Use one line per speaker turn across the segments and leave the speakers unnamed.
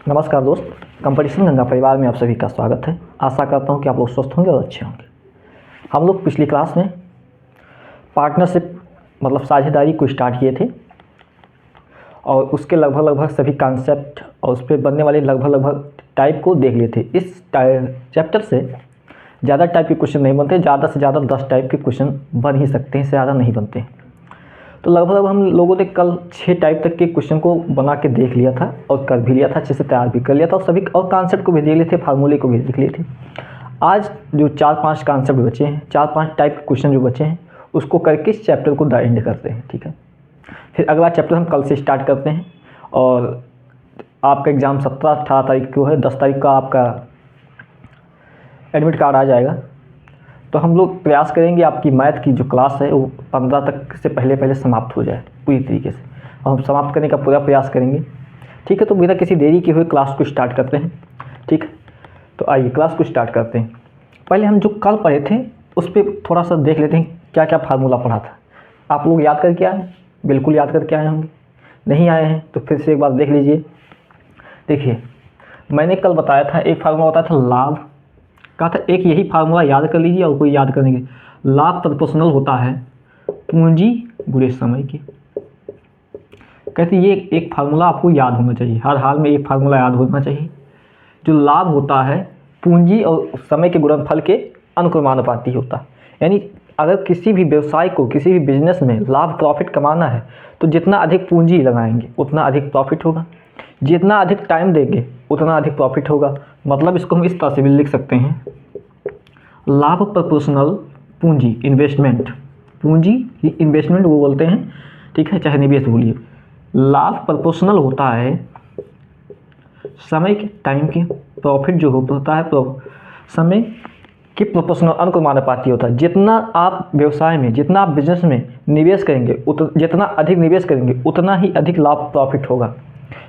नमस्कार दोस्त, कंपटीशन गंगा परिवार में आप सभी का स्वागत है। आशा करता हूं कि आप लोग स्वस्थ होंगे और अच्छे होंगे। हम लोग पिछली क्लास में पार्टनरशिप मतलब साझेदारी को स्टार्ट किए थे और उसके लगभग सभी कॉन्सेप्ट और उस पर बनने वाले लगभग टाइप को देख लिए थे। इस चैप्टर से ज़्यादा टाइप के क्वेश्चन नहीं बनते, ज़्यादा से ज़्यादा 10 टाइप के क्वेश्चन बन ही सकते हैं, इससे ज़्यादा नहीं बनते। तो लगभग हम लोगों ने कल 6 टाइप तक के क्वेश्चन को बना के देख लिया था और कर भी लिया था, अच्छे से तैयार भी कर लिया था और सभी और कॉन्सेप्ट को भी देख लिए थे, फार्मूले को भी देख लिए थे। आज जो 4-5 कॉन्सेप्ट बचे हैं, 4-5 टाइप के क्वेश्चन जो बचे हैं, उसको करके इस चैप्टर को द एंड करते हैं, ठीक है। फिर अगला चैप्टर हम कल से स्टार्ट करते हैं और आपका एग्ज़ाम 17-18 तारीख को है। 10 तारीख का आपका एडमिट कार्ड आ जाएगा। तो हम लोग प्रयास करेंगे आपकी मैथ की जो क्लास है वो 15 तक से पहले समाप्त हो जाए पूरी तरीके से, और हम समाप्त करने का पूरा प्रयास करेंगे, ठीक है। तो बिना किसी देरी के हुए क्लास को स्टार्ट करते हैं, ठीक है। तो आइए क्लास को स्टार्ट करते हैं। पहले हम जो कल पढ़े थे उस पर थोड़ा सा देख लेते हैं क्या क्या फार्मूला पढ़ा था। आप लोग याद करके आए? बिल्कुल याद करके आए होंगे। नहीं आए हैं तो फिर से एक बार देख लीजिए। देखिए, मैंने कल बताया था, एक फार्मूला बताया था लाभ, कहा था एक यही फार्मूला याद कर लीजिए और कोई याद करने के। लाभ प्रोपोर्शनल होता है पूंजी गुणे समय के। कहते ये एक फार्मूला आपको याद होना चाहिए, हर हाल में एक फार्मूला याद होना चाहिए। जो लाभ होता है पूंजी और समय के गुणनफल के अनुक्रमानुपाती होता है। यानी अगर किसी भी व्यवसाय को, किसी भी बिजनेस में लाभ प्रॉफिट कमाना है तो जितना अधिक पूंजी लगाएंगे उतना अधिक प्रॉफिट होगा, जितना अधिक टाइम देंगे उतना अधिक प्रॉफिट होगा। मतलब इसको हम इस तरह से भी लिख सकते हैं, लाभ प्रोपोर्शनल पूंजी इन्वेस्टमेंट। पूंजी इन्वेस्टमेंट वो बोलते हैं, ठीक है, चाहे निवेश बोलिए। लाभ प्रोपोर्शनल होता है समय के, टाइम के। प्रॉफिट जो होता है समय के प्रोपोर्शनल अनुक्रमानुपाती होता है। जितना आप व्यवसाय में, जितना आप बिजनेस में निवेश करेंगे जितना अधिक निवेश करेंगे उतना ही अधिक लाभ प्रॉफिट होगा।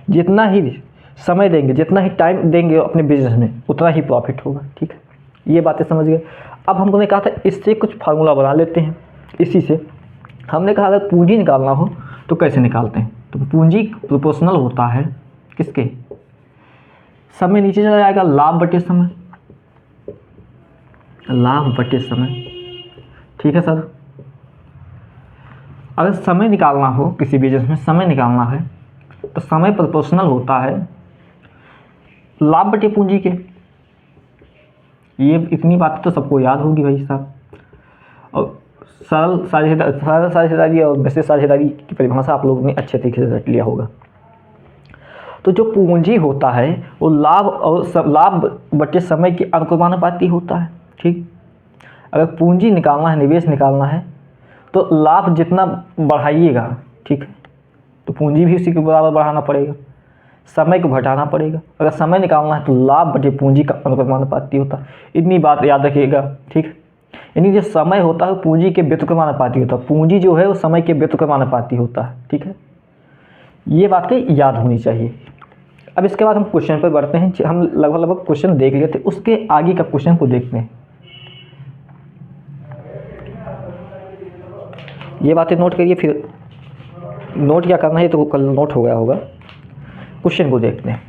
जितना ही समय देंगे, जितना ही टाइम देंगे अपने बिजनेस में उतना ही प्रॉफिट होगा, ठीक है। ये बातें समझ गए। अब हमने कहा था इससे कुछ फार्मूला बना लेते हैं। इसी से हमने कहा अगर पूंजी निकालना हो तो कैसे निकालते हैं। तो पूंजी प्रोपोर्शनल होता है किसके? समय नीचे चला जाएगा, लाभ बटे समय, लाभ बटे समय, ठीक है सर। अगर समय निकालना हो, किसी बिजनेस में समय निकालना है तो समय प्रोपोर्शनल होता है लाभ बटे पूंजी के। ये इतनी बात तो सबको याद होगी भाई साहब। और सरल साझेदारी और विशेष साझेदारी की परिभाषा आप लोगों ने अच्छे तरीके से रट लिया होगा। तो जो पूंजी होता है वो लाभ और लाभ बटे समय के अनुक्रमानुपाती होता है, ठीक। अगर पूंजी निकालना है, निवेश निकालना है तो लाभ जितना बढ़ाइएगा, ठीक है, तो पूंजी भी उसी के बराबर बढ़ाना पड़ेगा, समय को घटाना पड़ेगा। अगर समय निकालना है तो लाभ बटे पूंजी का अनुक्रमानुपाती होता है। इतनी बात याद रखिएगा, ठीक। यानी जो समय होता है पूंजी के व्युत्क्रमानुपाती होता है। पूंजी जो है वो समय के व्युत्क्रमानुपाती होता है, ठीक है। ये बातें याद होनी चाहिए। अब इसके बाद हम क्वेश्चन पर बढ़ते हैं। हम लगभग क्वेश्चन देख लिए थे, उसके आगे का क्वेश्चन को देखते हैं। ये बातें नोट करिए, फिर नोट क्या करना है तो कल नोट हो गया होगा। क्वेश्चन को देखते हैं।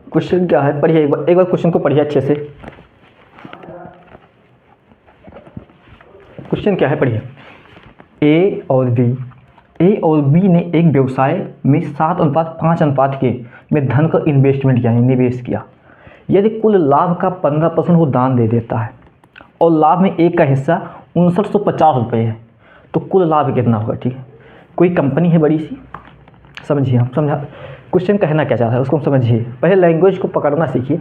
क्वेश्चन क्या है, पढ़िए एक बार क्वेश्चन को पढ़िए अच्छे से। क्वेश्चन क्या है, पढ़िए। ए और बी ने एक व्यवसाय में 7:5 के में धन का इन्वेस्टमेंट यानी निवेश किया। यदि कुल लाभ का 15% वो दान दे देता है और लाभ में एक का हिस्सा 5950 रुपये है तो कुल लाभ कितना होगा, ठीक है। कोई कंपनी है बड़ी सी, समझिए, हम समझा क्वेश्चन कहना क्या चाहता है उसको हम समझिए। पहले लैंग्वेज को पकड़ना सीखिए।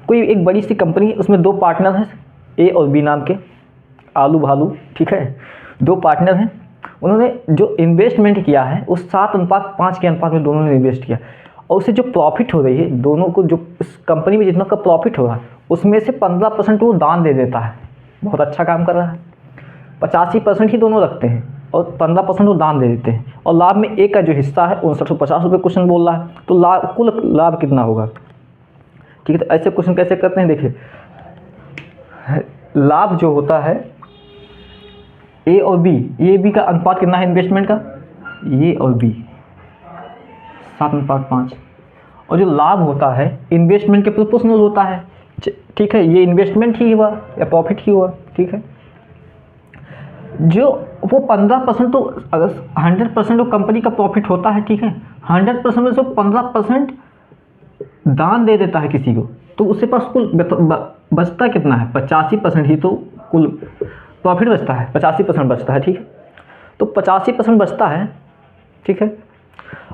कोई एक बड़ी सी कंपनी है, उसमें 2 पार्टनर हैं, ए और बी नाम के, आलू भालू, ठीक है। 2 पार्टनर हैं। उन्होंने जो इन्वेस्टमेंट किया है वो 7:5 के अनुपात में दोनों ने इन्वेस्ट किया और उससे जो प्रॉफिट हो रही है, दोनों को जो इस कंपनी में जितना का प्रॉफिट हो रहा है उसमें से 15% वो दान दे देता है। बहुत अच्छा काम कर रहा है। 85% ही दोनों रखते हैं और 15% वो दान दे देते हैं, और लाभ में ए का जो हिस्सा है 5950 रुपये क्वेश्चन बोल रहा है, तो लाभ, कुल लाभ कितना होगा। ठीक है, तो ऐसे क्वेश्चन कैसे करते हैं, देखिए लाभ जो होता है ए और बी, ए बी का अनुपात कितना है इन्वेस्टमेंट का, ए और बी 7:5, और जो लाभ होता है इन्वेस्टमेंट के प्रोपोर्शनल होता है। ठीक है, ये इन्वेस्टमेंट ही हुआ या प्रॉफिट ही हुआ। ठीक है, जो वो 15% तो अगर 100% वो कंपनी का प्रॉफिट होता है, ठीक है, 100% में से 15% दान दे देता है किसी को, तो उसके पास कुल बचता कितना है, 85% ही तो कुल प्रॉफिट बचता है, 85% बचता है। ठीक है, तो 85% बचता है। ठीक है,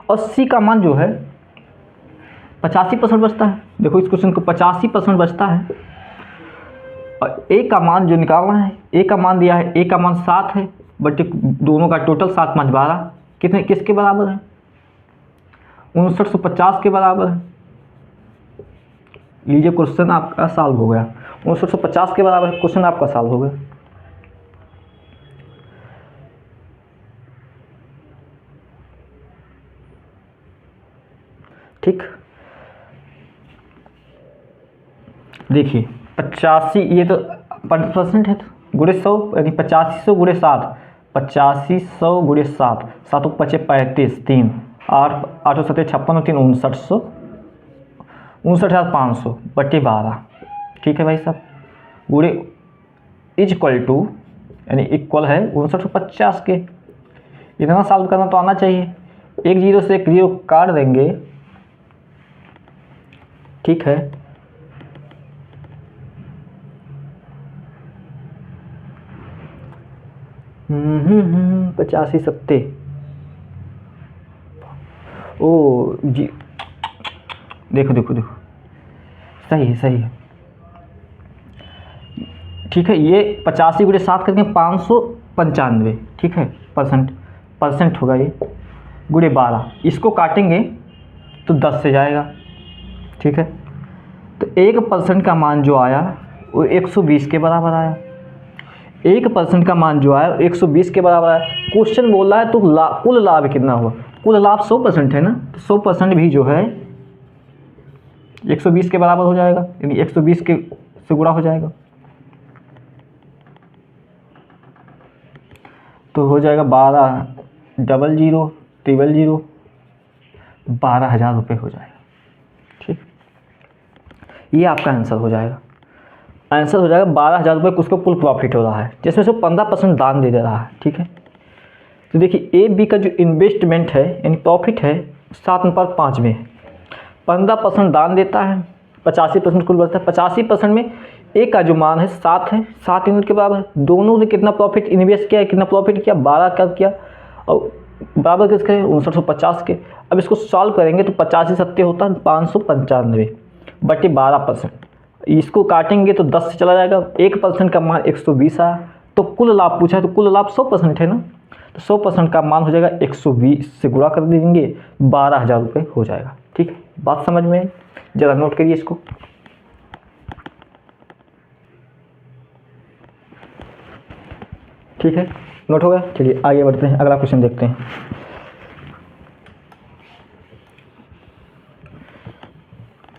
और सी का मान जो है 85% बचता है। देखो इस क्वेश्चन को 85% बचता है, और ए का मान जो निकालना है, ए का मान दिया है, ए का मान 7 है, बट दोनों का टोटल 7 5 12 कितने, किसके बराबर है, 5950 के बराबर है। लीजिए क्वेश्चन आपका सॉल्व हो गया, 5950 के बराबर है, क्वेश्चन आपका सॉल्व हो गया। ठीक, देखिए 85 ये तो 5% है, गुणे 100 यानी 8500 गुणे 7, 8500 गुणे 7, 7 5 35, 3 8 8 7 56 3 5900, 59,500 बटे 12। ठीक है भाई साहब, गुणे इज इक्वल टू यानी इक्वल है 5950 के। इतना सॉल्व करना तो आना चाहिए। एक जीरो से एक जीरो काट देंगे। ठीक है, पचासी सत्ते, ओ जी, देखो देखो देखो, सही है सही है। ठीक है, ये 85 गुणे 7 करके 595, ठीक है, परसेंट होगा ये, गुणे 12, इसको काटेंगे तो 10 से जाएगा। ठीक है, तो 1% का मान जो आया वो 120 के बराबर आया। 1% का मान जो आया 120 के बराबर आया। क्वेश्चन बोल रहा है तो कुल लाभ कितना हुआ, कुल लाभ 100% है ना, तो 100% भी जो है 120 के बराबर हो जाएगा, यानी 120 के से गुणा हो जाएगा, तो हो जाएगा 12,00,00,00, 12,000 रुपये हो जाएगा। ठीक, ये आपका आंसर हो जाएगा। आंसर हो जाएगा 12,000 रुपये उसको कुल प्रॉफिट हो रहा है, जिसमें से 15% दान दे रहा है। ठीक है, तो देखिए ए बी का जो इन्वेस्टमेंट है यानी प्रॉफिट है 7:5 में, 15% दान देता है, 85% कुल बचता है। 85% में ए का जो मान है 7 है, 7 यूनिट के बराबर। दोनों ने कितना प्रॉफिट इन्वेस्ट किया है, कितना प्रॉफिट किया, 12 का किया, और बराबर किसके 5950 के। अब इसको सॉल्व करेंगे तो 85 सत्ते होता है 595 बटे 12%, इसको काटेंगे तो 10 से चला जाएगा। 1% का मान 120 आया, तो कुल लाभ पूछा है तो कुल लाभ 100% है ना, तो 100% का मान हो जाएगा 120 से गुणा कर देंगे, 12,000 रुपये हो जाएगा। ठीक है, बात समझ में, ज़रा नोट करिए इसको। ठीक है, नोट हो गया। चलिए आगे बढ़ते हैं, अगला क्वेश्चन देखते हैं।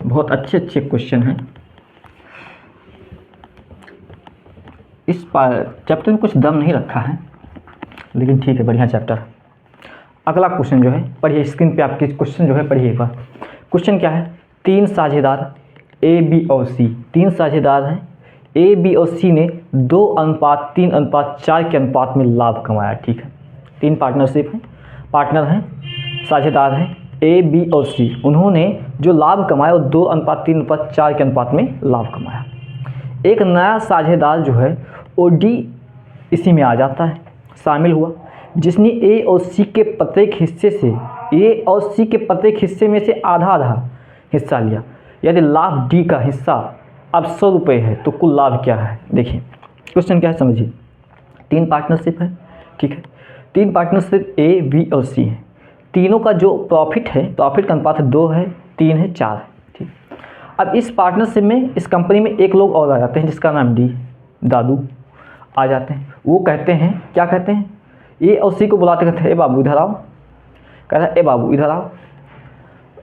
बहुत अच्छे क्वेश्चन हैं। इस चैप्टर में कुछ दम नहीं रखा है, लेकिन ठीक है, बढ़िया चैप्टर। अगला क्वेश्चन जो है पढ़िए, स्क्रीन पे आपके क्वेश्चन जो है पढ़िए एक बार। क्वेश्चन क्या है, 3 साझेदार ए बी और सी, 3 साझेदार हैं, ए बी और सी ने 2:3:4 के अनुपात में लाभ कमाया। ठीक है, 3 पार्टनरशिप हैं, पार्टनर हैं, साझेदार हैं ए बी और सी, उन्होंने जो लाभ कमाया वो 2:3:4 के अनुपात में लाभ कमाया। एक नया साझेदार जो है ओ डी इसी में आ जाता है, शामिल हुआ, जिसने ए और सी के प्रत्येक हिस्से से, ए और सी के प्रत्येक हिस्से में से आधा आधा हिस्सा लिया। यदि लाभ डी का हिस्सा अब 100 रुपये है तो कुल लाभ क्या है। देखिए क्वेश्चन क्या है समझिए। 3 पार्टनरशिप है, ठीक है, 3 पार्टनरशिप ए बी और सी है। तीनों का जो प्रॉफिट है, प्रॉफिट का अनुपात है 2 है, 3 है, 4 है। ठीक, अब इस पार्टनरशिप में, इस कंपनी में एक लोग और आ जाते हैं जिसका नाम डी, दादू आ जाते हैं। वो कहते हैं, क्या कहते हैं, ए और सी को बुलाते कहते हैं ए बाबू इधर आओ, कहता है ए बाबू इधर आओ।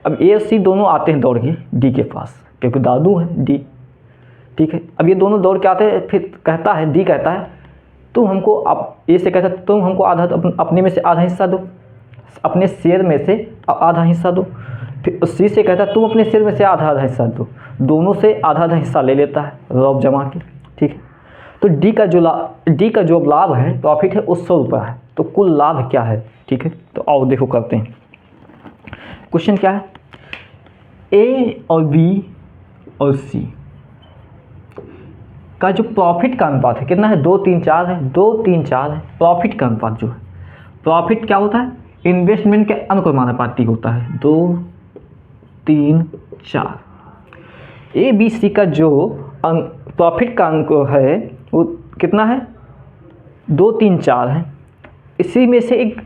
अब ए और सी दोनों आते हैं दौड़ के डी के पास, क्योंकि दादू है डी, ठीक है। अब ये दोनों दौड़ के आते हैं, फिर कहता है डी कहता है तुम हमको, अब ए से कहता है तुम हमको आधा अपने में से आधा हिस्सा दो, अपने शेयर में से आधा हिस्सा दो। फिर सी से कहता है तुम अपने शेयर में से आधा आधा हिस्सा दो, दोनों से आधा आधा हिस्सा ले लेता है रौब जमा के, ठीक है। तो डी का जो लाभ है, प्रॉफिट है, वो 100 रुपये है। तो कुल लाभ क्या है, ठीक है। तो आओ देखो करते हैं। क्वेश्चन क्या है, ए और बी और सी का जो प्रॉफिट का अनुपात है कितना है, 2 3 4 है, 2 3 4 है। प्रॉफिट का अनुपात जो है, प्रॉफिट क्या होता है, इन्वेस्टमेंट के अनुपातिक होता है, 2 3 4। ए बी सी का जो प्रॉफिट का अंक है वो कितना है, 2 3 4 है। इसी में से एक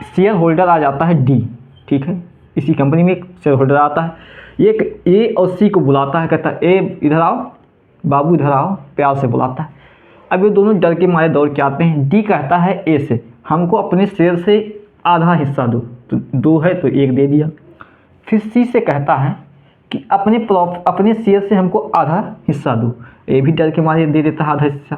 शेयर होल्डर आ जाता है डी, ठीक है। इसी कंपनी में एक शेयर होल्डर आता है, ये ए और सी को बुलाता है, कहता है ए इधर आओ बाबू इधर आओ, प्यार से बुलाता है। अब ये दोनों डर के मारे दौड़ के आते हैं। डी कहता है ए से हमको अपने शेयर से आधा हिस्सा दो, तो 2 है तो 1 दे दिया। फिर सी से कहता है कि अपने शेयर से हमको आधा हिस्सा दो, ए भी डर के मारे दे देता है आधा हिस्सा।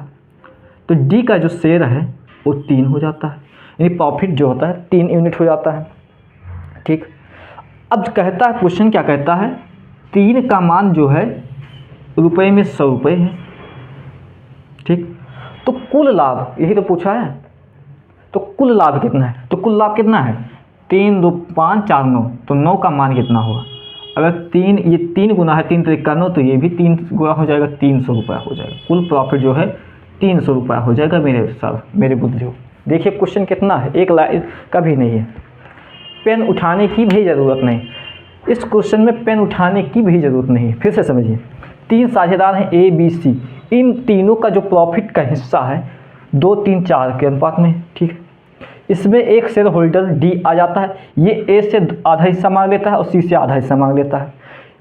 तो डी का जो शेयर है वो 3 हो जाता है, यानी प्रॉफिट जो होता है 3 यूनिट हो जाता है, ठीक। अब कहता है, क्वेश्चन क्या कहता है, 3 का मान जो है रुपए में 100 रुपये है, ठीक। तो कुल लाभ, यही तो पूछा है, तो कुल लाभ कितना है, तो कुल लाभ कितना है, 3 2 5 4 9, तो 9 का मान कितना होगा। अगर 3 ये 3 गुना है, 3 3 9, तो ये भी 3 गुना हो जाएगा, 300 रुपया हो जाएगा। कुल प्रॉफिट जो है 300 रुपया हो जाएगा मेरे साथ, मेरे बुद्धियों। देखिए क्वेश्चन कितना है, 1 लाइन का भी नहीं है, पेन उठाने की भी ज़रूरत नहीं, इस क्वेश्चन में पेन उठाने की भी ज़रूरत नहीं है। फिर से समझिए, 3 साझेदार हैं ए बी सी, इन तीनों का जो प्रॉफिट का हिस्सा है 2 3 4 के अनुपात में, ठीक। इसमें एक शेयर होल्डर डी आ जाता है, ये ए से आधा हिस्सा मांग लेता है और सी से आधा हिस्सा मांग लेता है।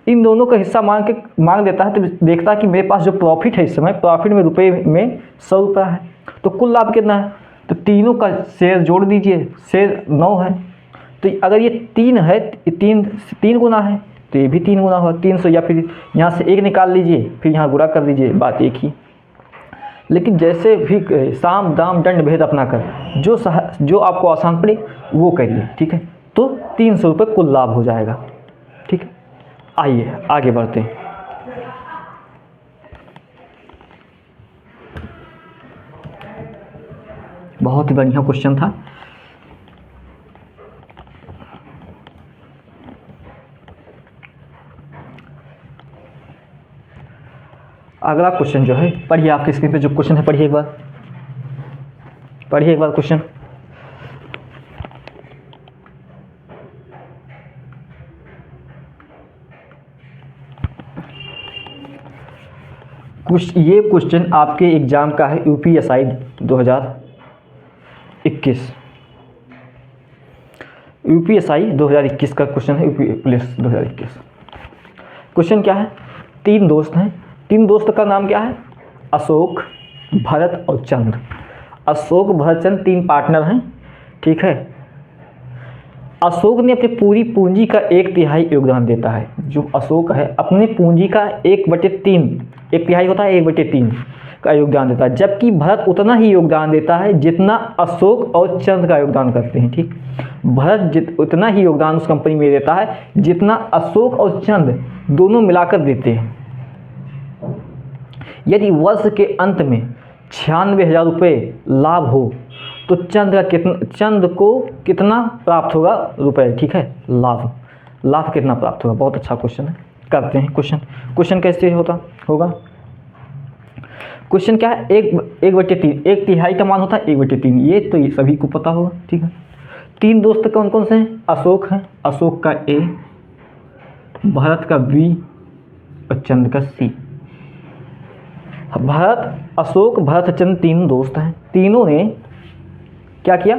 इन दोनों का हिस्सा मांग देता है, तो देखता है कि मेरे पास जो प्रॉफिट है इस समय, प्रॉफिट में रुपए में 100 रुपया है। तो कुल लाभ कितना है, तो तीनों का शेयर जोड़ दीजिए, शेयर 9 है। तो अगर ये 3 है, 3 गुना है, तो ये भी 3 गुना होगा 300, या फिर यहाँ से 1 निकाल लीजिए, फिर यहाँ गुणा कर दीजिए, बात एक ही। लेकिन जैसे भी साम दाम दंड भेद अपना कर, जो आपको आसान पड़े वो करिए, ठीक है। तो 300 रुपये कुल लाभ हो जाएगा, ठीक है। आइए आगे बढ़ते हैं। बहुत ही बढ़िया क्वेश्चन था। अगला क्वेश्चन जो है, पढ़िए आपकी स्क्रीन पे जो क्वेश्चन है, पढ़िए एक बार क्वेश्चन। ये क्वेश्चन आपके एग्जाम का है, यूपीएसआई 2021, यूपीएसआई 2021 का क्वेश्चन है, यूपी पुलिस 2021। क्वेश्चन क्या है, 3 दोस्त हैं, 3 दोस्त का नाम क्या है, अशोक, भरत और चंद्र। अशोक भरत चंद्र 3 पार्टनर हैं, ठीक है। अशोक ने अपनी पूरी पूंजी का 1/3 योगदान देता है। जो अशोक है अपनी पूंजी का 1/3, 1/3 होता है 1/3 का योगदान देता है, जबकि भरत उतना ही योगदान देता है जितना अशोक और चंद्र का योगदान करते हैं, ठीक। भरत उतना ही योगदान उस कंपनी में देता है जितना अशोक और चंद्र दोनों मिलाकर देते हैं। यदि वर्ष के अंत में 96,000 रुपये लाभ हो तो चंद्र को कितना प्राप्त होगा रुपए, ठीक है। लाभ कितना प्राप्त होगा, बहुत अच्छा क्वेश्चन है। करते हैं क्वेश्चन कैसे होगा। क्वेश्चन क्या है, 1/3, 1/3 का मान होता है 1/3, ये तो ये सभी को पता होगा, ठीक है। 3 दोस्त कौन कौन से हैं, अशोक हैं, अशोक का ए, भरत का बी और चंद्र का सी। अशोक भरत चंद्र 3 दोस्त हैं, तीनों ने क्या किया,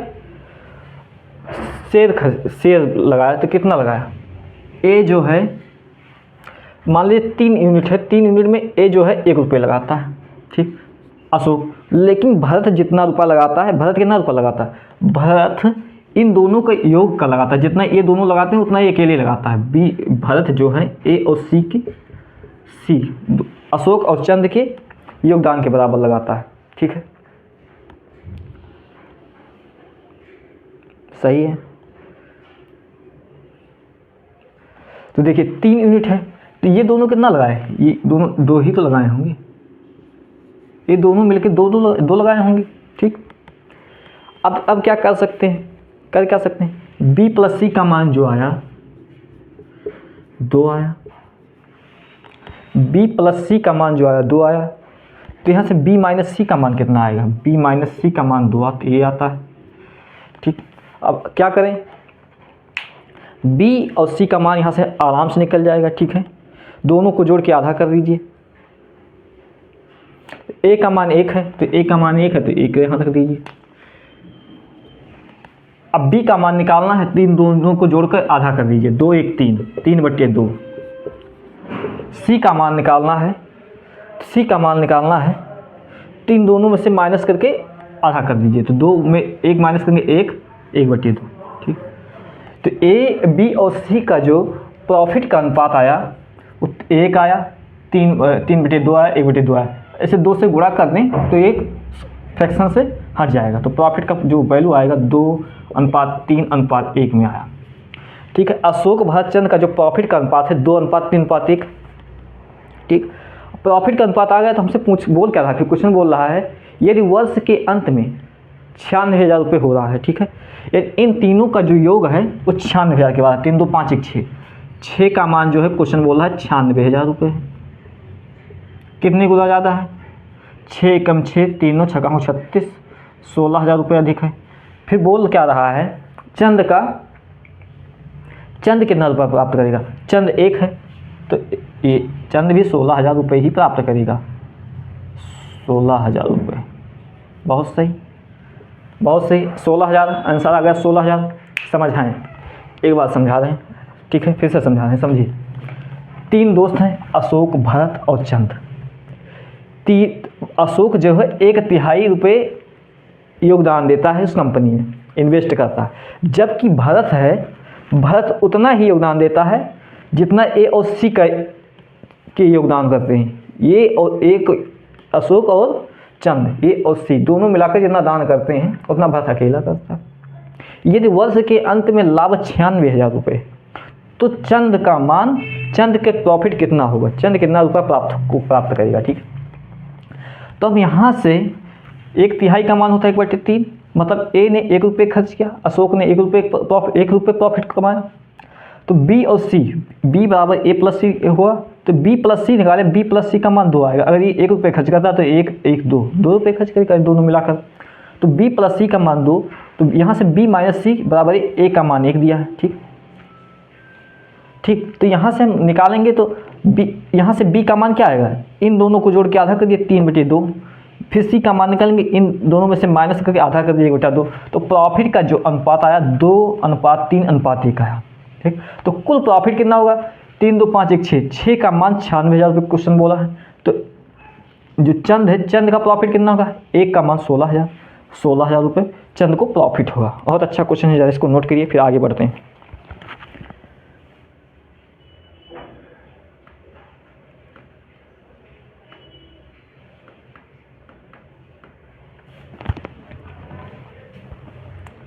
शेयर लगाया। तो कितना लगाया, ए जो है मान लीजिए 3 यूनिट है, 3 यूनिट में ए जो है 1 रुपये लगाता है, ठीक। अशोक लेकिन भरत जितना रुपया लगाता है, भरत कितना रुपया लगाता है, भरत इन दोनों का योग का लगाता है, जितना ये दोनों लगाते हैं उतना ये अकेले लगाता है। बी भरत जो है ए और सी की सी अशोक और चंद के योगदान के बराबर लगाता है। ठीक है, सही है। तो देखिए 3 यूनिट है, तो ये दोनों कितना लगाए, ये दोनों 2 ही तो लगाए होंगे, ये दोनों मिलके दो लगाए होंगे। ठीक, अब क्या कर सकते हैं, कर क्या सकते हैं, b प्लस सी का मान जो आया 2 आया, b प्लस सी का मान जो आया 2 आया, तो यहाँ से b माइनस सी का मान कितना आएगा, b माइनस सी का मान 2 आता, ये आता है। ठीक, अब क्या करें, b और c का मान यहाँ से आराम से निकल जाएगा। ठीक है, दोनों को जोड़ के आधा कर दीजिए, a का मान 1 है तो a का मान 1 है तो 1 यहाँ रख दीजिए। अब b का मान निकालना है, 3 दोनों को जोड़कर आधा कर दीजिए, 2 1 3, 3/2। c का मान निकालना है, c का मान निकालना है, 3 दोनों में से माइनस करके आधा कर दीजिए, तो 2 में 1 माइनस करेंगे 1, 1/2। ठीक, तो a b और c का जो प्रॉफिट का अनुपात आया वो 1 आया, 3/2 आया, 1/2 आया। ऐसे 2 से गुणा कर दें तो एक फ्रैक्शन से हट जाएगा, तो प्रॉफिट का जो वैल्यू आएगा 2:3:1 में आया। ठीक है, अशोक भरत चंद का जो प्रॉफिट का अनुपात है 2:3:1। ठीक, प्रॉफिट का अनुपात आ गया, तो हमसे बोल क्या रहा है, फिर क्वेश्चन बोल रहा है यदि वर्ष के अंत में 96,000 रुपये हो रहा है। ठीक है, इन तीनों का जो योग है वो 96,000 के बाद 3 2 5 1 6, 6 का मान जो है क्वेश्चन बोल रहा है 96,000 रुपये है। कितने गुना ज़्यादा है, 6 कम 6, 3 9 6 36, 16,000 रुपये अधिक है। फिर बोल क्या रहा है, चंद कितना रुपया प्राप्त करेगा, चंद 1 है तो ये चंद भी 16,000 रुपये ही प्राप्त करेगा, 16,000 रुपये। बहुत सही, बहुत सही, 16,000 आंसर आ गया, 16,000। समझाएं, एक बार समझा रहे हैं। ठीक है, फिर से समझा रहे हैं, समझिए। 3 दोस्त हैं, अशोक भरत और चंद। अशोक जो है 1/3 रुपये योगदान देता है उस कंपनी में, इन्वेस्ट करता है, जबकि भरत उतना ही योगदान देता है जितना ए और सी के योगदान करते हैं। ये और एक अशोक और चंद, ए और सी दोनों मिलाकर जितना दान करते हैं उतना भरत अकेला करता है। यदि वर्ष के अंत में लाभ 96,000 रुपये, तो चंद के प्रॉफिट कितना होगा, चंद कितना रुपया प्राप्त करेगा। ठीक है, तो अब यहाँ से 1/3 का मान होता है 1/3, मतलब ए ने 1 रुपये खर्च किया, अशोक ने 1 रुपये प्रॉफिट कमाया, तो बी और सी, बी बराबर ए प्लस सी हुआ, तो बी प्लस सी निकाले, बी प्लस सी का मान 2 आएगा। अगर ये 1 रुपये खर्च करता है तो 2 रुपये खर्च करेगा दोनों मिलाकर, तो बी प्लस सी का मान 2, तो यहाँ से बी माइनस सी बराबर ए का मान 1 दिया है। ठीक, तो यहाँ से हम निकालेंगे तो बी, यहाँ से बी का मान क्या आएगा, इन दोनों को जोड़ के आधा कर दिए 3/2, फिर सी का मान निकालेंगे, इन दोनों में से माइनस करके आधा कर दिए 1/2, तो प्रॉफिट का जो अनुपात आया 2:3:1 आया। ठीक, तो कुल प्रॉफिट कितना होगा, 3 2 5 1 6, 6 का मान 96,000 रुपये क्वेश्चन बोला है, तो जो चंद है, चंद का प्रॉफिट कितना होगा, 1 का मान 16,000 रुपये चंद को प्रॉफिट होगा। बहुत अच्छा क्वेश्चन है, जरा इसको नोट करिए, फिर आगे बढ़ते हैं।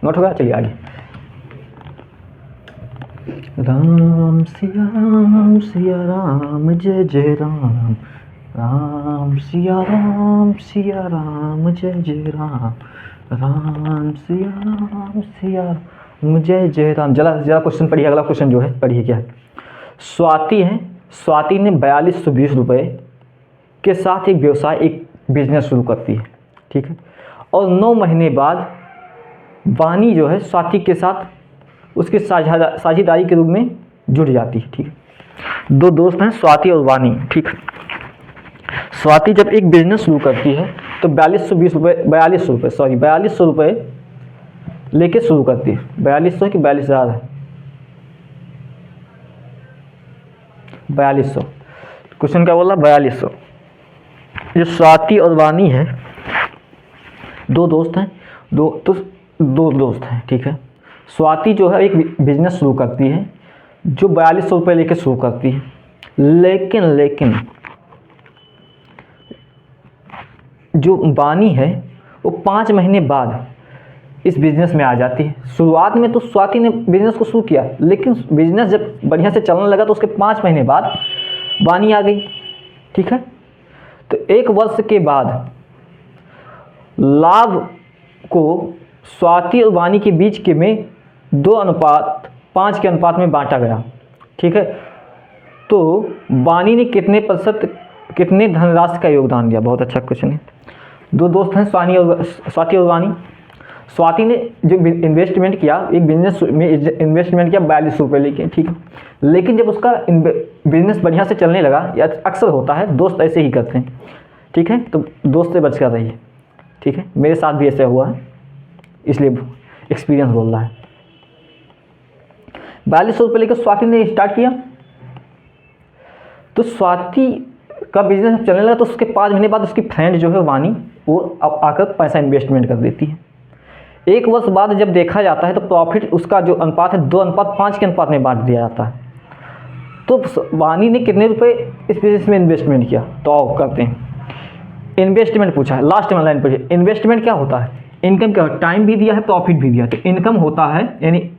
नोट हो गया, चलिए आगे। राम सिया राम जय जय राम, राम सिया राम जय जय राम, राम सिया राम जय जय राम। जरा क्वेश्चन पढ़िए, अगला क्वेश्चन जो है पढ़िए क्या है। स्वाति है, स्वाति ने 4220 रुपये के साथ एक बिजनेस शुरू करती है। ठीक है, और 9 महीने बाद वानी जो है स्वाति के साथ उसके साझेदारी के रूप में जुड़ जाती है। ठीक है, 2 दोस्त हैं, स्वाति और वानी। ठीक, स्वाति जब एक बिजनेस शुरू करती है तो 4200 रुपये लेके शुरू करती है। 4200 कि 42,000 है, 4200। क्वेश्चन क्या बोला, 4200। जो स्वाति और वानी है दो दोस्त हैं, दो दोस्त हैं, ठीक है। स्वाति जो है एक बिजनेस शुरू करती है जो 4200 रुपये लेके शुरू करती है, लेकिन जो वानी है वो 5 महीने बाद इस बिज़नेस में आ जाती है। शुरुआत में तो स्वाति ने बिज़नेस को शुरू किया, लेकिन बिज़नेस जब बढ़िया से चलने लगा तो उसके 5 महीने बाद वानी आ गई, ठीक है। तो 1 वर्ष के बाद लाभ को स्वाति और वानी के बीच के में 2:5 के अनुपात में बांटा गया, ठीक है। तो वानी ने कितने धनराशि का योगदान दिया? बहुत अच्छा क्वेश्चन है। दो दोस्त हैं स्वाति और वानी। स्वाति ने जो इन्वेस्टमेंट किया, एक बिजनेस में इन्वेस्टमेंट किया 4200 रुपये लेके, ठीक है। लेकिन जब उसका बिजनेस बढ़िया से चलने लगा, या अक्सर होता है दोस्त ऐसे ही करते हैं, ठीक है। तो दोस्त से बच कर रहिए, ठीक है। मेरे साथ भी ऐसा हुआ है, इसलिए एक्सपीरियंस बोल रहा है। 4200 रुपये लेकर स्वाति ने स्टार्ट किया, तो स्वाति का बिजनेस चलने लगा, तो उसके 5 महीने बाद उसकी फ्रेंड जो है वानी, वो अब आकर पैसा इन्वेस्टमेंट कर देती है। 1 वर्ष बाद जब देखा जाता है तो प्रॉफिट उसका जो अनुपात है 2:5 के अनुपात में बांट दिया जाता है। तो वानी ने कितने रुपए इस बिजनेस में इन्वेस्टमेंट किया? तो आओ करते हैं। इन्वेस्टमेंट पूछा है, लास्ट में लाइन पर। इन्वेस्टमेंट क्या होता है? इनकम क्या है? टाइम भी दिया है, प्रॉफिट भी दिया है। तो इनकम होता है, यानी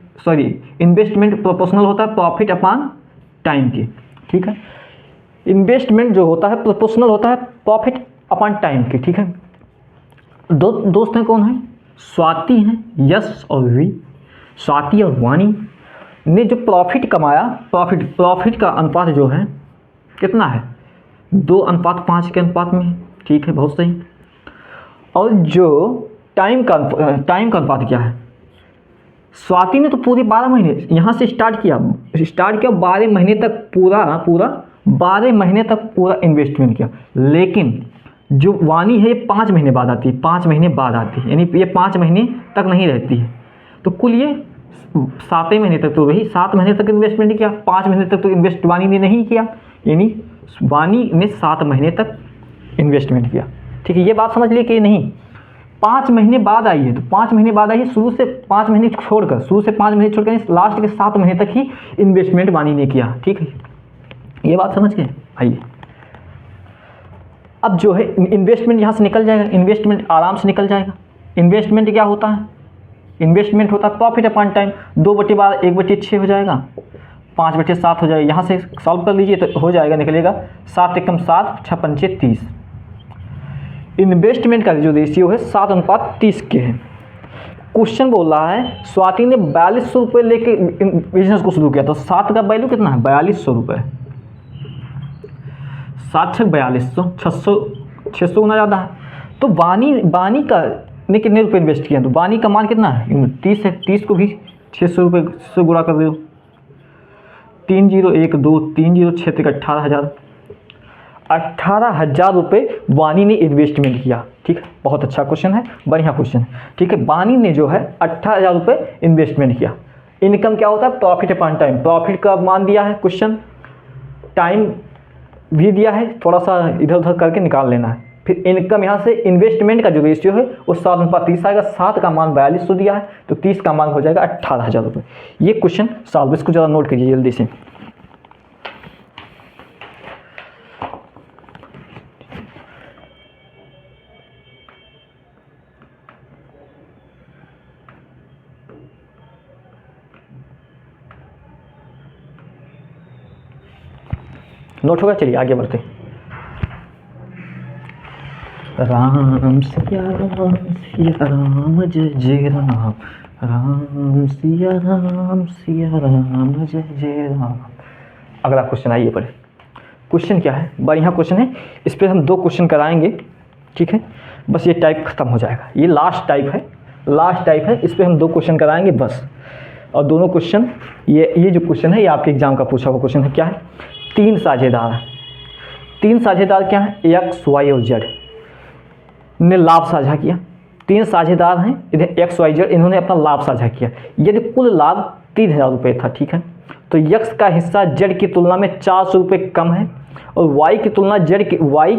इन्वेस्टमेंट प्रोपोर्शनल होता है प्रॉफिट अपॉन टाइम के, ठीक है। इन्वेस्टमेंट जो होता है प्रोपोर्शनल होता है प्रॉफिट अपॉन टाइम के, ठीक है। दो दोस्त हैं, कौन है? स्वाति हैं, यश और वी। स्वाति और वानी ने जो प्रॉफिट कमाया, प्रॉफिट का अनुपात जो है कितना है? 2:5 के अनुपात में, ठीक है, बहुत सही। और जो टाइम का अनुपात क्या है? स्वाति ने तो पूरे 12 महीने यहाँ से स्टार्ट किया 12 महीने तक पूरा 12 महीने तक पूरा इन्वेस्टमेंट किया। लेकिन जो वानी है ये 5 महीने बाद आती है, 5 महीने बाद आती है, यानी ये 5 महीने तक नहीं रहती है। तो कुल ये 7 महीने तक, तो वही 7 महीने तक इन्वेस्टमेंट किया, 5 महीने तक तो इन्वेस्ट वानी ने नहीं किया, यानी वानी ने 7 महीने तक इन्वेस्टमेंट किया, ठीक है। ये बात समझ लिए कि नहीं? 5 महीने बाद आई है, तो 5 महीने बाद आई है, शुरू से 5 महीने छोड़कर लास्ट के 7 महीने तक ही इन्वेस्टमेंट वानी ने किया, ठीक है। ये बात समझ गए? आइए अब जो है इन्वेस्टमेंट यहाँ से निकल जाएगा, इन्वेस्टमेंट आराम से निकल जाएगा। इन्वेस्टमेंट क्या होता है? इन्वेस्टमेंट होता है प्रॉफिट अपॉन टाइम। 2/12 1/6 हो जाएगा, 5/7 हो जाएगा। यहाँ से सॉल्व कर लीजिए तो हो जाएगा, निकलेगा 7 एकम 7, 6 पंचे 30। इन्वेस्टमेंट का जो रेशियो है 7:30 के है। क्वेश्चन बोल रहा है स्वाति ने 4200 रुपये लेके बिजनेस को शुरू किया, तो 7 का वैल्यू कितना है? 4200 रुपये। 7 6 4200, 600 गुना ज़्यादा है। तो वानी का ने कितने रुपए इन्वेस्ट किया? तो वानी का मान कितना है? 30 है। 30 को भी 600 रुपये से गुणा कर दो। 3 0 1 2 3 0 6 18,000। 18,000 रुपये वानी ने इन्वेस्टमेंट किया, ठीक है। बहुत अच्छा क्वेश्चन है, बढ़िया क्वेश्चन है, ठीक है। वानी ने जो है 18,000 रुपये इन्वेस्टमेंट किया। इनकम क्या होता है? Profit upon time. प्रॉफिट का मान दिया है क्वेश्चन, टाइम भी दिया है, थोड़ा सा इधर उधर करके निकाल लेना है। फिर इनकम यहाँ से इन्वेस्टमेंट का जो रेशियो है वो 7:30 आएगा। 7 का मान 4200 दिया है, तो 30 का मान हो जाएगा 18,000 रुपये। ये क्वेश्चन सॉल्व, इसको ज़रा नोट कीजिए जल्दी से। नोट होगा, चलिए आगे बढ़ते। राम सिया राम जय जय राम, राम सिया राम जय जय राम। अगला क्वेश्चन आइए पढ़े। क्वेश्चन क्या है? बढ़िया क्वेश्चन है, इस पर हम 2 क्वेश्चन कराएंगे, ठीक है। बस ये टाइप खत्म हो जाएगा, ये लास्ट टाइप है, इस पर हम 2 क्वेश्चन कराएंगे बस। और दोनों क्वेश्चन ये जो क्वेश्चन है ये आपके एग्जाम का पूछा हुआ क्वेश्चन है। क्या है? 3 साझेदार क्या है? X Y और Z ने लाभ साझा किया। 3 साझेदार हैं, इधर X Y Z, इन्होंने अपना लाभ साझा किया। यदि कुल लाभ 3000 रुपये था, ठीक है, तो X का हिस्सा Z की तुलना में 400 रुपये कम है, और Y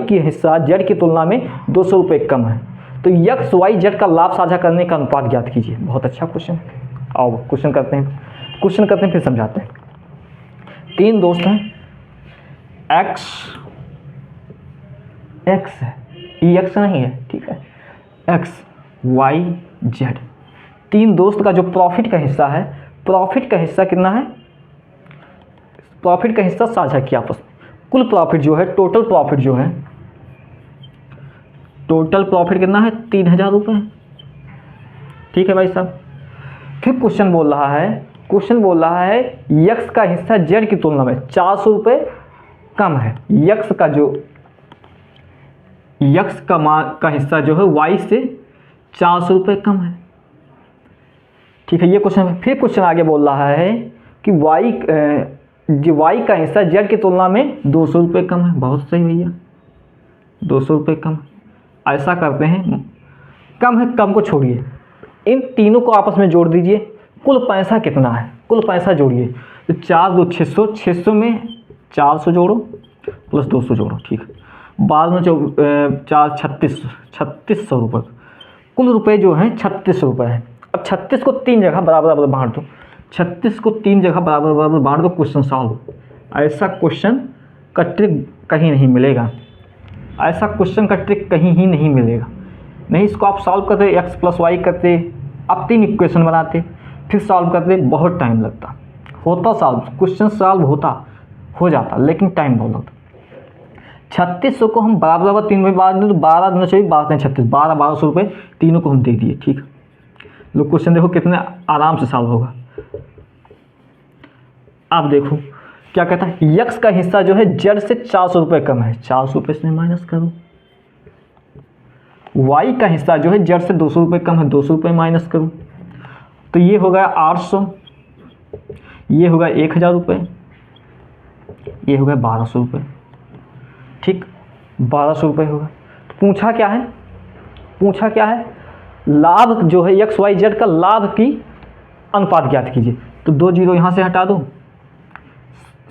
की हिस्सा Z की तुलना में 200 रुपये कम है। तो एक्स वाई जेड का लाभ साझा करने का अनुपात ज्ञात कीजिए। बहुत अच्छा क्वेश्चन है। आओ क्वेश्चन करते हैं फिर समझाते हैं। 3 दोस्त हैं, एक्स है, ई एक्स नहीं है, ठीक है, एक्स वाई जेड। 3 दोस्त का जो प्रॉफिट का हिस्सा है, प्रॉफिट का हिस्सा कितना है, प्रॉफिट का हिस्सा साझा किया आपस में। कुल प्रॉफिट जो है, टोटल प्रॉफिट जो है, टोटल प्रॉफिट कितना है, 3000 रुपये। ठीक है भाई साहब। फिर क्वेश्चन बोल रहा है यक्स का हिस्सा जेड की तुलना में 400 रुपये कम है। यक्स का हिस्सा जो है वाई से 400 रुपये कम है। ठीक है, ये क्वेश्चन है। फिर क्वेश्चन आगे बोल रहा है कि वाई का हिस्सा जेड की तुलना में 200 रुपये कम है। बहुत सही भैया, 200 रुपये कम। ऐसा करते हैं, कम है, कम को छोड़िए, इन तीनों को आपस में जोड़ दीजिए। कुल पैसा कितना है, कुल पैसा जोड़िए। तो 4 2 600, 600 में 400 जोड़ो प्लस 200 जोड़ो, ठीक है। बाद में 4 3600 रुपये। कुल रुपए जो हैं 36 रुपये है। अब 36 को 3 जगह बराबर बांट दो, 36 को 3 जगह बराबर बांट दो, क्वेश्चन सॉल्व। ऐसा क्वेश्चन का ट्रिक कहीं नहीं मिलेगा, ऐसा क्वेश्चन का ट्रिक कहीं ही नहीं मिलेगा। नहीं, इसको आप सॉल्व करते, एक्स प्लस वाई करते, अब 3 इक्वेशन बनाते, फिर सॉल्व करते, बहुत टाइम लगता। होता सॉल्व, क्वेश्चन सॉल्व हो जाता, लेकिन टाइम बहुत लगता। 3600 को हम बराबर 3 में बांट दें तो 12 दूना चाहिए, 36 1200 रुपये तीनों को हम दे दिए। ठीक, लो क्वेश्चन देखो कितने आराम से सॉल्व होगा। अब देखो क्या कहता है, यक्स का हिस्सा जो है जेड से 400 रुपये कम है, 400 रुपये इसमें माइनस करो। वाई का हिस्सा जो है जेड से 200 रुपये कम है, 200 रुपये माइनस करो। तो ये हो गया 800, ये हो गया 1000 रुपये, ये हो गया 1200 रुपये। ठीक, 1200 रुपये होगा। तो पूछा क्या है, लाभ जो है एक्स वाई जेड का लाभ की अनुपात ज्ञात कीजिए। तो 2 जीरो यहाँ से हटा दो,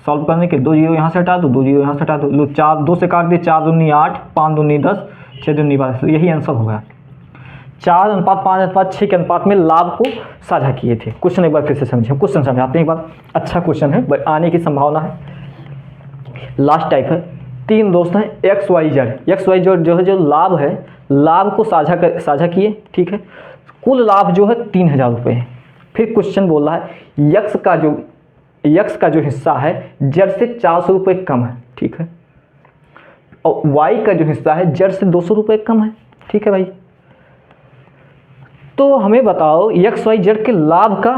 सॉल्व करने के 2 जीरो यहाँ से हटा दो, 2 जीरो यहाँ से हटा दो, लो 4 2 से काट दिए, 4 दूनी 8, 5 दूनी 10, 6 दूनी 12। यही आंसर होगा। 4:5:6 के अनुपात में लाभ को साझा किए थे। क्वेश्चन एक बार फिर से समझें, क्वेश्चन समझाते हैं एक बार। अच्छा क्वेश्चन है, आने की संभावना है। लास्ट टाइप है, 3 दोस्त हैं एक्स वाई जेड जो है, जो लाभ है, लाभ को साझा किए। ठीक है, कुल लाभ जो है 3000 रुपये है। फिर क्वेश्चन बोल रहा है यक्स का जो हिस्सा है जेड से 400 रुपये कम है। ठीक है, और वाई का जो हिस्सा है जेड से 200 रुपये कम है। ठीक है भाई, तो हमें बताओ एक्स वाई जेड के लाभ का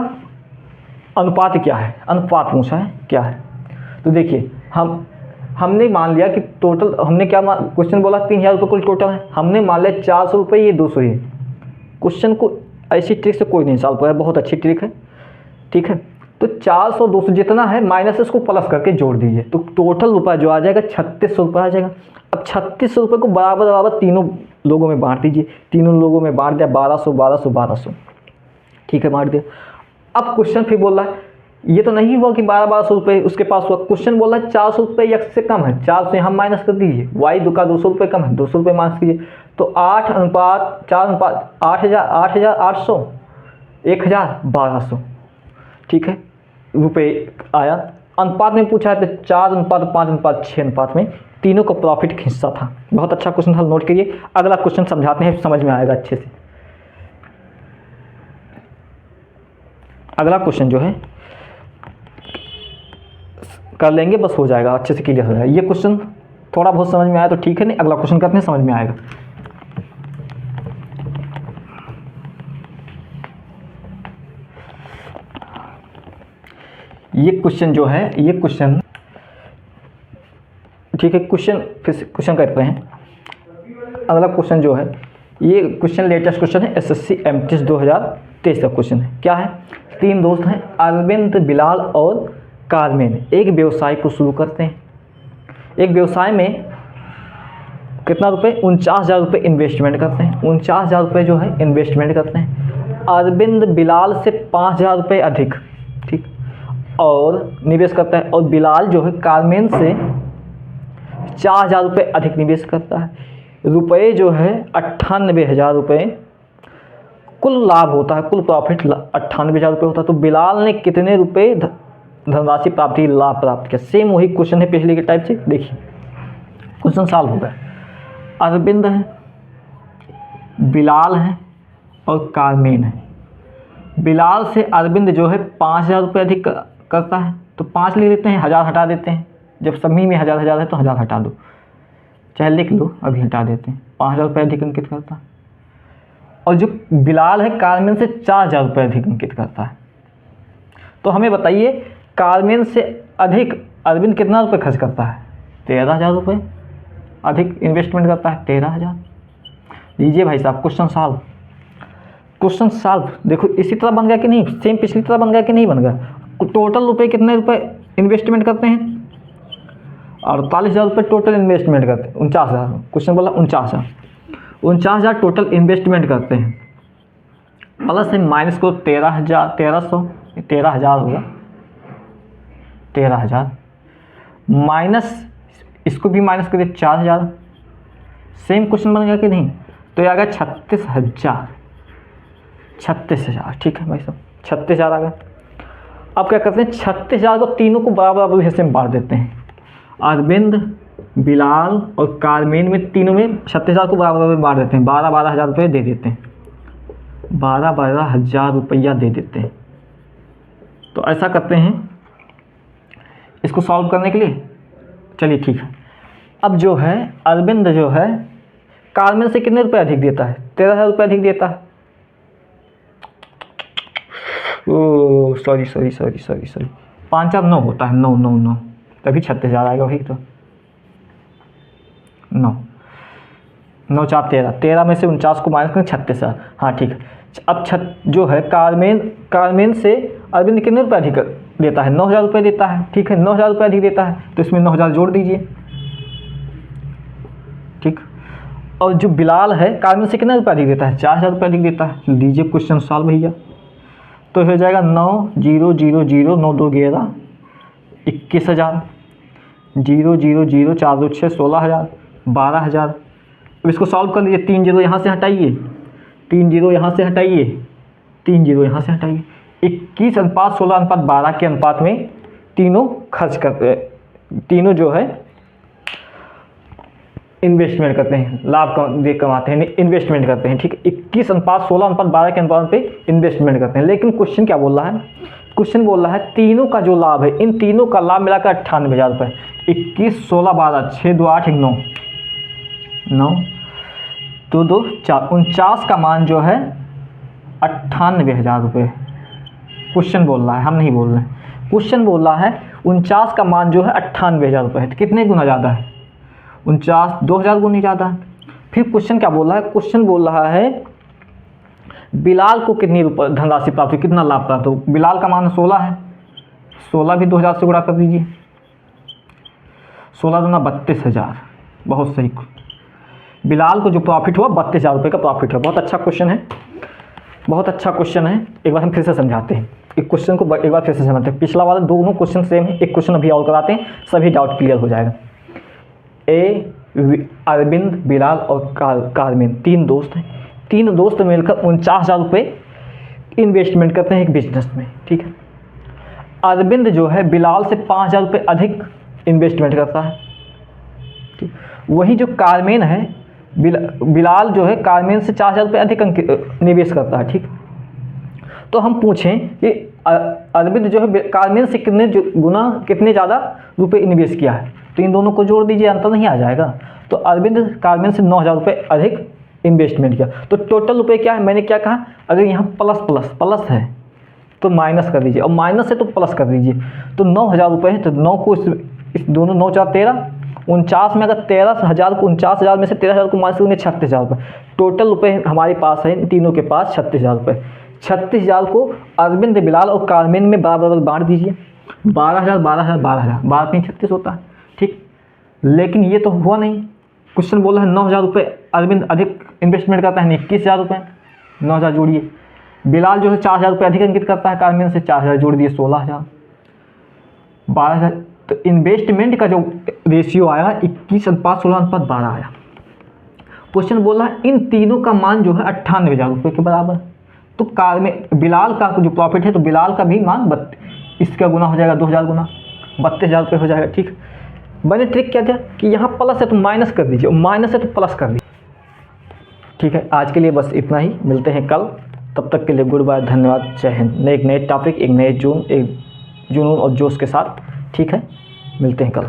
अनुपात क्या है, अनुपात पूछा है क्या है। तो देखिए हमने मान लिया कि टोटल, हमने क्या क्वेश्चन बोला 3000 रुपये कुल टोटल है, हमने मान लिया 400 रुपये, ये 200 है। क्वेश्चन को ऐसी ट्रिक से कोई नहीं सॉल्व करा, बहुत अच्छी ट्रिक है। ठीक है, तो 400 200 जितना है माइनस इसको प्लस करके जोड़ दीजिए, तो टोटल रुपया जो आ जाएगा 3600 रुपये आ जाएगा। अब 3600 रुपये को बराबर तीनों लोगों में बांट दीजिए। तीनों लोगों में बांट दिया, 1200 1200 1200। ठीक है, बांट दिया। अब क्वेश्चन फिर बोल रहा है, ये तो नहीं हुआ कि 1200 रुपये उसके पास हुआ। क्वेश्चन बोल रहा है 400 रुपये एक्स से कम है, 400 यहाँ माइनस कर दीजिए। वाई का 200 रुपये कम है, 200 रुपये माइनस कीजिए। तो 8:4 8,800 1,1200। ठीक है, रुपये आया। अनुपात में पूछा है तो 4:5:6 में तीनों का प्रॉफिट हिस्सा था। बहुत अच्छा क्वेश्चन था, नोट करिए। अगला क्वेश्चन समझाते हैं, समझ में आएगा अच्छे से। अगला क्वेश्चन जो है कर लेंगे, बस हो जाएगा, अच्छे से क्लियर हो जाएगा। ये क्वेश्चन थोड़ा बहुत समझ में आया तो ठीक है, नहीं अगला क्वेश्चन करते हैं, समझ में आएगा। ये क्वेश्चन जो है, ये क्वेश्चन ठीक है, क्वेश्चन करते हैं। अगला क्वेश्चन जो है, ये क्वेश्चन लेटेस्ट क्वेश्चन है, एसएससी एमटीएस 2023 का क्वेश्चन है। क्या है, 3 दोस्त हैं अरविंद, बिलाल और कारमेन, एक व्यवसाय को शुरू करते हैं। एक व्यवसाय में कितना रुपए, 49,000 रुपये इन्वेस्टमेंट करते हैं। 49,000 रुपये जो है इन्वेस्टमेंट करते हैं। अरविंद बिलाल से 5,000 रुपये अधिक, ठीक, और निवेश करता है, और बिलाल जो है कारमेन से 4,000 रुपये अधिक निवेश करता है। रुपये जो है 98,000 रुपये कुल लाभ होता है, कुल प्रॉफिट 98,000 रुपये होता है। तो बिलाल ने कितने रुपये धनराशि प्राप्त की, लाभ प्राप्त किया। सेम वही क्वेश्चन है पिछले के टाइप से। देखिए क्वेश्चन सॉल्व हो गया। अरविंद है, बिलाल है और कारमेन है। बिलाल से अरविंद जो है 5,000 रुपये अधिक करता है, तो 5 ले लेते हैं, 1,000 हटा देते हैं। जब सभी में 1,000 है तो 1,000 हटा दो, चाहे लिख लो, अभी हटा देते हैं। 5,000 रुपये अधिक अंकित करता है। और जो बिलाल है कारमेन से 4,000 रुपये अधिक अंकित करता है। तो हमें बताइए कारमेन से अधिक अरविंद कितना रुपये खर्च करता है? 13,000 रुपये अधिक इन्वेस्टमेंट करता है, 13,000। लीजिए भाई साहब क्वेश्चन सॉल्व। क्वेश्चन सॉल्व देखो इसी तरह बन गया कि नहीं, सेम पिछली तरह बन गया कि नहीं बन गया। टोटल रुपये कितने रुपये इन्वेस्टमेंट करते हैं? 48,000 रुपये टोटल इन्वेस्टमेंट करते हैं। 49,000, क्वेश्चन बोला 49,000, 49,000 टोटल इन्वेस्टमेंट करते हैं। प्लस से माइनस को 13,000 होगा, 13,000 माइनस इसको भी माइनस करिए 4,000। सेम क्वेश्चन बन गया कि नहीं? तो ये आ गया 36,000, 36,000। ठीक है भाई साहब, 36,000 आ गया। अब क्या करते हैं, 36,000 को तीनों को बराबर हिस्से में बांट देते हैं। अरविंद, बिलाल और कारमेन में तीनों में 36,000 को बराबर बांट देते हैं। 12,000 रुपये दे देते हैं, 12,000 रुपया दे देते हैं। तो ऐसा करते हैं इसको सॉल्व करने के लिए। चलिए ठीक है। अब जो है अरविंद जो है कारमेन से कितने रुपये अधिक देता है? 13,000 रुपये अधिक देता है। ओ सॉरी 5 और 9 होता है, 9 तभी 36,000 आएगा। वही तो 9 4 13 में से 49 को माइनस करें 36,000। हाँ ठीक है। अब जो है कारमेन से अरविंद कितने रुपये अधिक देता है? 9,000 रुपये देता है। ठीक है, 9,000 रुपये अधिक देता है, तो इसमें 9,000 जोड़ दीजिए। ठीक। और जो बिलाल है कारमेन से कितने रुपये अधिक देता है? 4,000 रुपये अधिक देता है। लीजिए क्वेश्चन सॉल्व भैया। तो हो जाएगा 9,000 9 2 11 21,000, 0,0,0 4 2 6 16,000, 12,000। अब इसको सॉल्व कर लीजिए। 3 0 यहाँ से हटाइए, 3 0 यहाँ से हटाइए, 3 0 यहाँ से हटाइए। 21:16:12 के अनुपात में तीनों खर्च करते, तीनों जो है इन्वेस्टमेंट करते हैं, लाभ कमाते हैं, इन्वेस्टमेंट करते हैं। ठीक है, 21:16:12 के अनुपात पे इन्वेस्टमेंट करते हैं। लेकिन क्वेश्चन क्या बोल रहा है? क्वेश्चन बोल रहा है तीनों का जो लाभ है, इन तीनों का लाभ मिलाकर 98,000 रुपये। 21 16 12 6 2 8 1 9 9 2 2 4 49 का मान जो है 98,000 रुपये। क्वेश्चन बोल रहा है, हम नहीं बोल रहे हैं। क्वेश्चन बोल रहा है 49 का मान जो है 98,000 रुपये है। तो कितने गुना ज़्यादा है? 49 2,000 गुना ज़्यादा है। फिर क्वेश्चन क्या बोल रहा है? क्वेश्चन बोल रहा है बिलाल को कितनी धनराशि प्राप्त हुई, कितना लाभ प्राप्त हो? बिलाल का मान 16 है, 16 भी 2,000 से गुणा कर दीजिए। 16 दूना 32,000, बहुत सही। बिलाल को जो प्रॉफिट हुआ 32,000 रुपये का प्रॉफिट हुआ। बहुत अच्छा क्वेश्चन है, बहुत अच्छा क्वेश्चन है। एक बार हम फिर से समझाते हैं एक क्वेश्चन को, एक बार फिर से समझते हैं। पिछला वाला दोनों क्वेश्चन सेम है, एक क्वेश्चन अभी और कराते हैं, सभी डाउट क्लियर हो जाएगा। अरविंद, बिलाल और कारमेन 3 दोस्त हैं। 3 दोस्त मिलकर 49,000 रुपये इन्वेस्टमेंट करते हैं एक बिजनेस में। ठीक है, अरविंद जो है बिलाल से 5,000 रुपये अधिक इन्वेस्टमेंट करता है। ठीक, वही जो कारमेन है बिलाल जो है कारमेन से 4,000 रुपये अधिक निवेश करता है। ठीक, तो हम पूछें कि अरविंद जो है कारमेन से कितने ज़्यादा रुपये निवेश किया है? तो इन दोनों को जोड़ दीजिए, अंतर नहीं आ जाएगा। तो अरविंद कारमेन से 9,000 रुपये अधिक इन्वेस्टमेंट किया। तो टोटल रुपये क्या है? मैंने क्या कहा, अगर यहाँ प्लस है तो माइनस कर दीजिए, और माइनस है तो प्लस कर दीजिए। तो 9,000 रुपये है, तो 9 को इस दोनों 9 4 13 49 में अगर 13,000 को 49,000 में से 13,000 को माइनस करेंगे 36,000 रुपये। टोटल रुपये हमारे पास है, इन तीनों के पास 36,000 रुपये। 36,000 को अरविंद, बिलाल और कारमेन में बराबर बांट दीजिए। 12,000 12,000 12,000 12 में 36 होता है। ठीक, लेकिन ये तो हुआ नहीं। क्वेश्चन बोला है 9,000 रुपये अरविंद अधिक इन्वेस्टमेंट करता है, 21,000 रुपये। 9,000 जोड़िए। बिलाल जो है 4,000 रुपये अधिक अंकित करता है कारमेन से, 4,000 जोड़ दिए 16,000। 12,000, तो इन्वेस्टमेंट का जो रेशियो आया 21:16:12 आया। क्वेश्चन बोला है इन तीनों का मान जो है 98,000 रुपये के बराबर। तो कार में बिलाल का जो प्रॉफिट है तो बिलाल का भी मान इसका गुना हो जाएगा 2,000 गुना 32,000 रुपये हो जाएगा। ठीक, मैंने ट्रिक क्या दिया कि यहाँ प्लस है तो माइनस कर दीजिए, माइनस है तो प्लस कर दीजिए। ठीक है, आज के लिए बस इतना ही, मिलते हैं कल, तब तक के लिए गुड बाय, धन्यवाद, जय हिंद। एक नए टॉपिक, एक नए जुनून और जोश के साथ। ठीक है, मिलते हैं कल।